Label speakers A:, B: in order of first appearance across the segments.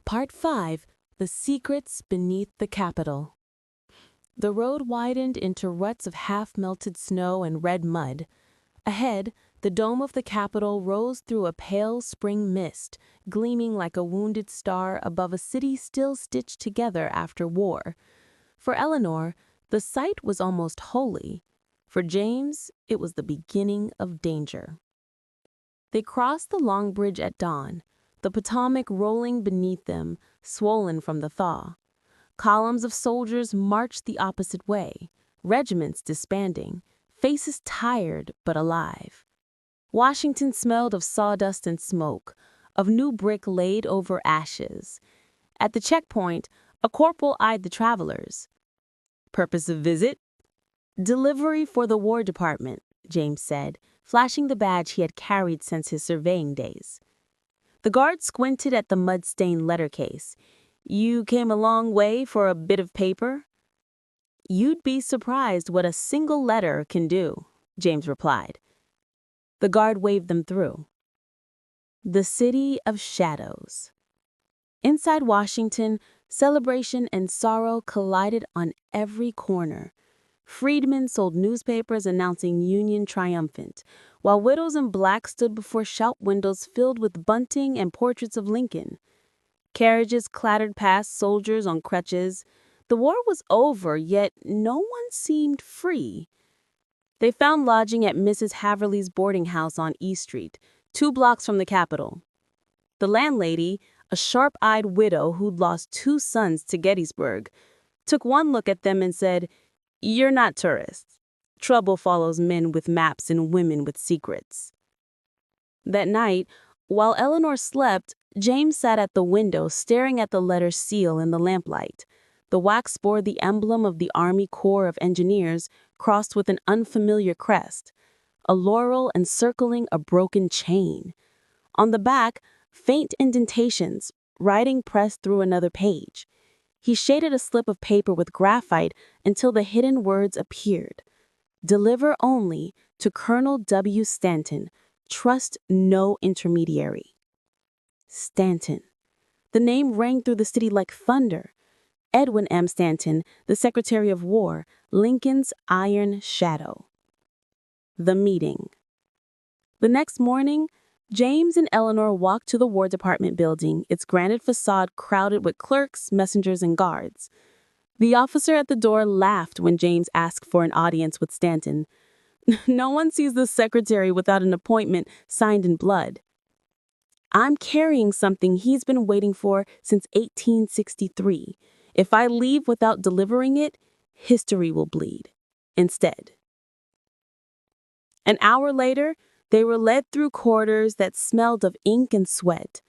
A: Part 5: The Secrets Beneath the Capitol. The road widened into ruts of half-melted snow and red mud. Ahead, the dome of the Capitol rose through a pale spring mist, gleaming like a wounded star above a city still stitched together after war. For Eleanor, the sight was almost holy. For James, it was the beginning of danger. They crossed the long bridge at dawn, the Potomac rolling beneath them, swollen from the thaw. Columns of soldiers marched the opposite way, regiments disbanding, faces tired but alive. Washington smelled of sawdust and smoke, of new brick laid over ashes. At the checkpoint, a corporal eyed the travelers. "Purpose of visit?" "Delivery for the War Department," James said, flashing the badge he had carried since his surveying days. The guard squinted at the mud-stained letter case. "You came a long way for a bit of paper?" "You'd be surprised what a single letter can do," James replied. The guard waved them through. The City of Shadows. Inside Washington, celebration and sorrow collided on every corner. Freedmen sold newspapers announcing Union triumphant, while widows in black stood before shop windows filled with bunting and portraits of Lincoln. Carriages clattered past soldiers on crutches. The war was over, yet no one seemed free. They found lodging at Mrs. Haverly's boarding house on E Street, 2 blocks from the Capitol. The landlady, a sharp-eyed widow who'd lost 2 sons to Gettysburg, took one look at them and said, "You're not tourists. Trouble follows men with maps and women with secrets." That night, while Eleanor slept, James sat at the window staring at the letter seal in the lamplight. The wax bore the emblem of the Army Corps of Engineers crossed with an unfamiliar crest, a laurel encircling a broken chain. On the back, faint indentations, writing pressed through another page. He shaded a slip of paper with graphite until the hidden words appeared. "Deliver only to Colonel W. Stanton. Trust no intermediary." Stanton. The name rang through the city like thunder. Edwin M. Stanton, the Secretary of War, Lincoln's iron shadow. The meeting. The next morning, James and Eleanor walked to the War Department building, its granite facade crowded with clerks, messengers, and guards. The officer at the door laughed when James asked for an audience with Stanton. "No one sees the secretary without an appointment signed in blood." "I'm carrying something he's been waiting for since 1863. If I leave without delivering it, history will bleed. Instead." An hour later, they were led through corridors that smelled of ink and sweat.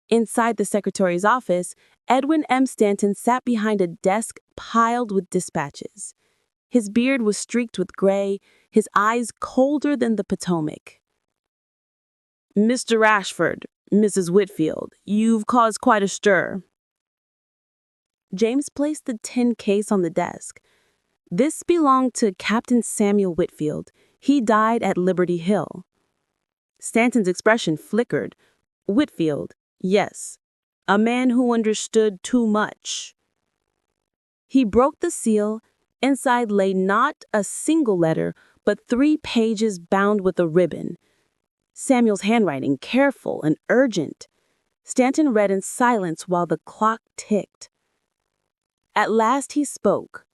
A: Inside the secretary's office, Edwin M. Stanton sat behind a desk piled with dispatches. His beard was streaked with gray, his eyes colder than the Potomac. "Mr. Rashford, Mrs. Whitfield, you've caused quite a stir." James placed the tin case on the desk. "This belonged to Captain Samuel Whitfield. He died at Liberty Hill." Stanton's expression flickered. "Whitfield, yes. A man who understood too much." He broke the seal. Inside lay not a single letter, but 3 pages bound with a ribbon. Samuel's handwriting, careful and urgent. Stanton read in silence while the clock ticked. At last he spoke.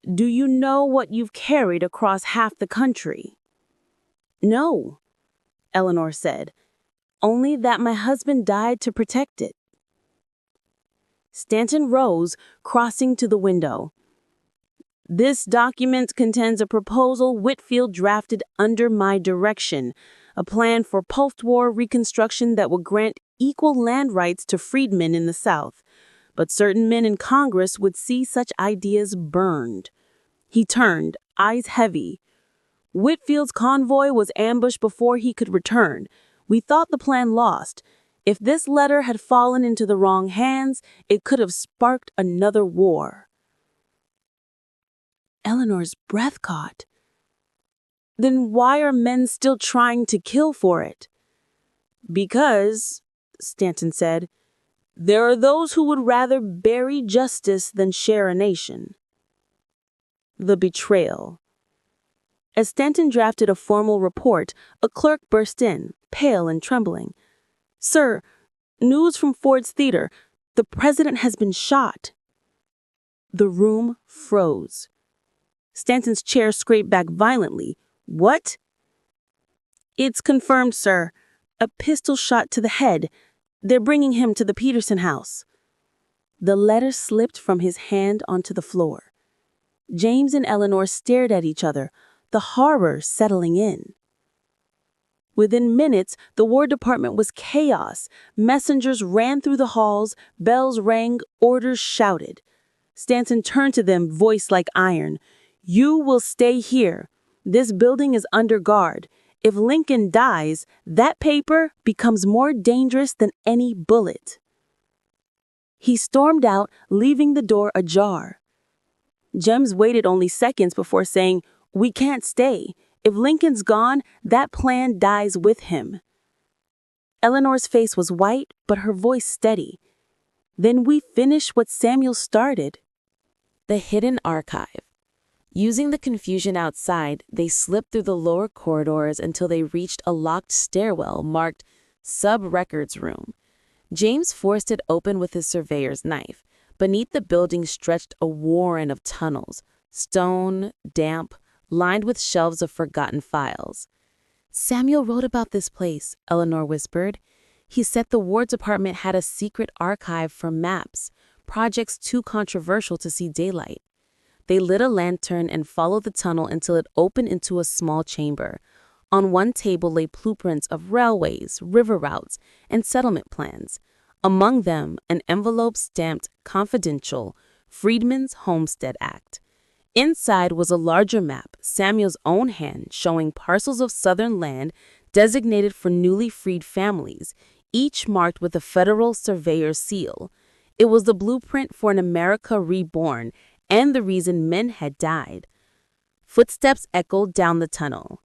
A: "Do you know what you've carried across half the country?" "No," Eleanor said. "Only that my husband died to protect it." Stanton rose, crossing to the window. "This document contains a proposal Whitfield drafted under my direction, a plan for post-war reconstruction that will grant equal land rights to freedmen in the South. But certain men in Congress would see such ideas burned." He turned, eyes heavy. "Whitfield's convoy was ambushed before he could return. We thought the plan lost. If this letter had fallen into the wrong hands, it could have sparked another war." Eleanor's breath caught. "Then why are men still trying to kill for it?" "Because," Stanton said, There are those who would rather bury justice than share a nation. The betrayal. As Stanton drafted a formal report, a clerk burst in, pale and trembling. "Sir, news from Ford's Theater. The president has been shot." The room froze. Stanton's chair scraped back violently. "What?" "It's confirmed, sir. A pistol shot to the head. They're bringing him to the Peterson house." The letter slipped from his hand onto the floor. James and Eleanor stared at each other, the horror settling in. Within minutes, the War Department was chaos. Messengers ran through the halls, bells rang, orders shouted. Stanton turned to them, voice like iron. "You will stay here. This building is under guard. If Lincoln dies, that paper becomes more dangerous than any bullet." He stormed out, leaving the door ajar. James waited only seconds before saying, "We can't stay. If Lincoln's gone, that plan dies with him." Eleanor's face was white, but her voice steady. "Then we finish what Samuel started."
B: The hidden archive. Using the confusion outside, they slipped through the lower corridors until they reached a locked stairwell marked Sub-Records Room. James forced it open with his surveyor's knife. Beneath the building stretched a warren of tunnels, stone, damp, lined with shelves of forgotten files. "Samuel wrote about this place," Eleanor whispered. "He said the War Department had a secret archive for maps, projects too controversial to see daylight." They lit a lantern and followed the tunnel until it opened into a small chamber. On one table lay blueprints of railways, river routes, and settlement plans. Among them, an envelope stamped "Confidential, Freedmen's Homestead Act." Inside was a larger map, Samuel's own hand, showing parcels of southern land designated for newly freed families, each marked with a federal surveyor's seal. It was the blueprint for an America reborn and the reason men had died. Footsteps echoed down the tunnel.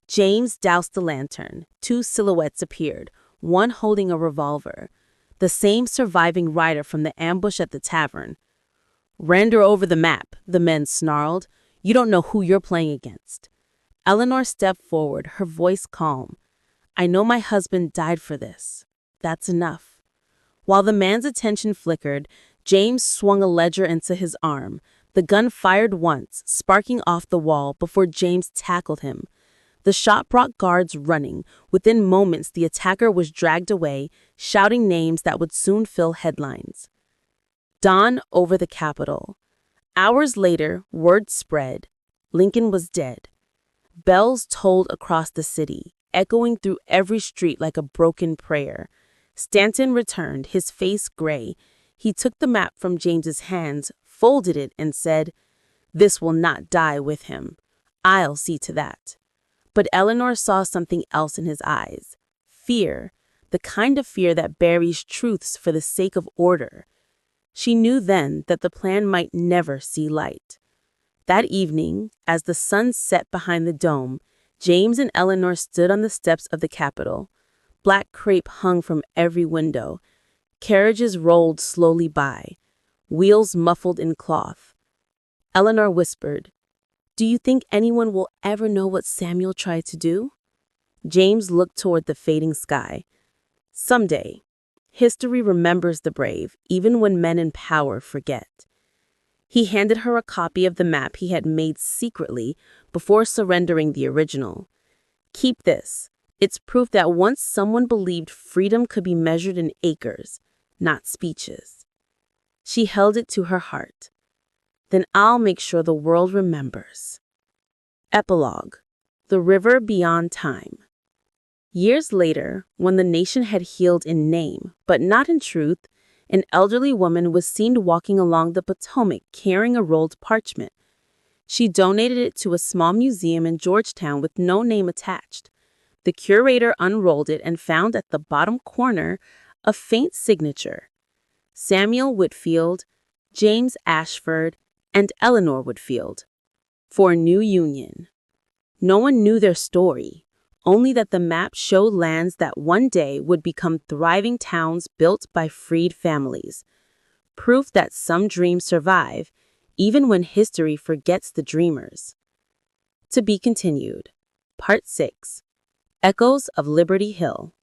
B: James doused the lantern. Two silhouettes appeared, one holding a revolver. The same surviving rider from the ambush at the tavern. "Render over the map," the men snarled. "You don't know who you're playing against." Eleanor stepped forward, her voice calm. "I know my husband died for this. That's enough." While the man's attention flickered, James swung a ledger into his arm. The gun fired once, sparking off the wall before James tackled him. The shot brought guards running. Within moments, the attacker was dragged away, shouting names that would soon fill headlines. Dawn over the Capitol. Hours later, word spread. Lincoln was dead. Bells tolled across the city, echoing through every street like a broken prayer. Stanton returned, his face gray. He took the map from James's hands, folded it, and said, "This will not die with him. I'll see to that." But Eleanor saw something else in his eyes. Fear, the kind of fear that buries truths for the sake of order. She knew then that the plan might never see light. That evening, as the sun set behind the dome, James and Eleanor stood on the steps of the Capitol. Black crepe hung from every window. Carriages rolled slowly by, wheels muffled in cloth. Eleanor whispered, "Do you think anyone will ever know what Samuel tried to do?" James looked toward the fading sky. "Someday. History remembers the brave, even when men in power forget." He handed her a copy of the map he had made secretly before surrendering the original. "Keep this. It's proof that once someone believed freedom could be measured in acres, not speeches." She held it to her heart. "Then I'll make sure the world remembers." Epilogue. The River Beyond Time. Years later, when the nation had healed in name, but not in truth, an elderly woman was seen walking along the Potomac carrying a rolled parchment. She donated it to a small museum in Georgetown with no name attached. The curator unrolled it and found at the bottom corner a faint signature: Samuel Whitfield, James Ashford, and Eleanor Whitfield. For a new union. No one knew their story. only that the map showed lands that one day would become thriving towns built by freed families. Proof that some dreams survive, even when history forgets the dreamers. To be continued. Part 6. Echoes of Liberty Hill.